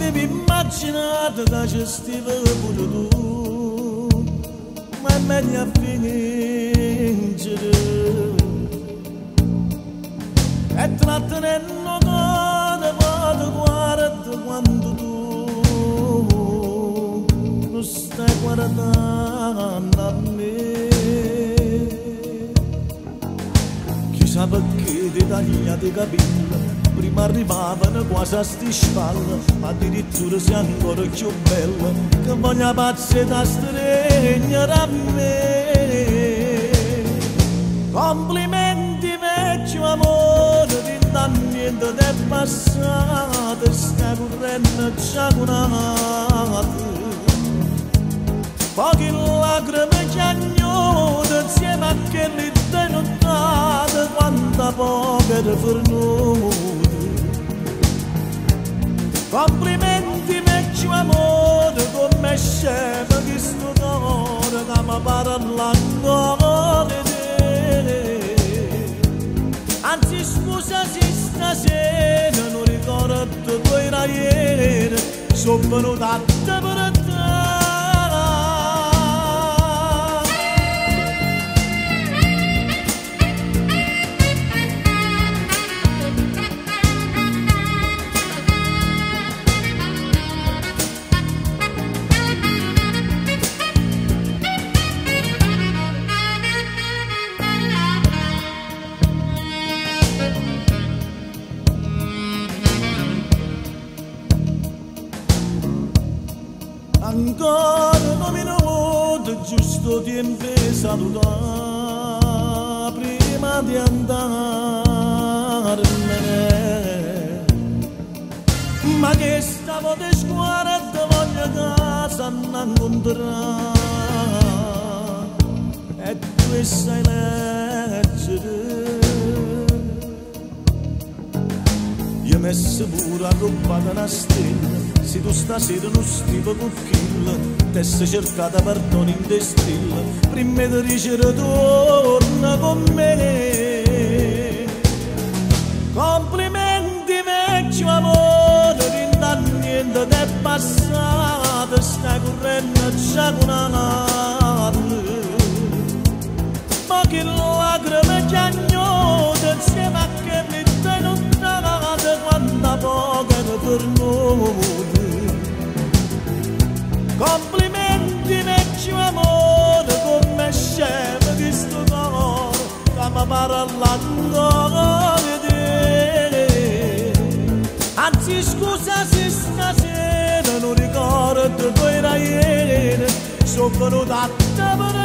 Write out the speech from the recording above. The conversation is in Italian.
Avevi immaginato che gestiva pure tu, ma è meglio a fingere. E trattenendo cane vado guarda quando tu non stai guardando a me. Chissà perché ti tagliate i capelli, prima arrivavano quasi a sti spalle, ma addirittura sei ancora più bella, che voglio pazze da stregnere a me. Complimenti vecchio amore, di niente è passato, stai correndo già curata. Poche lacrime chiagnate insieme a quelli denottate, quanta povera fornuta. Complimenti vecchio amore, come scemo che sto cuore che mi parla ancora di te. Anzi scusa se stasera non ricordo dove era ieri, sono venuta a te per te. Ancora non mi noto giusto tempo di salutare prima di andarmene, ma che stavo di scuola e ti voglio casa non incontrare, e tu sai leggere. Io messo pure a roba da una stella, se tu stasera non stivo con kill, te sei cercata perdono in te stelle, prima di dicere torna con me. Complimenti vecchio amore, che da niente è passato, stai correndo già con una notte. Ma che lacrime chiagnate insieme a che mi denottate, quanta povera fornuta. Complimenti vecchio amore, come scemo che sto cuore che mi parla ancora di te. Anzi scusa se stasera non ricordo dove era ieri, sono venuta a te per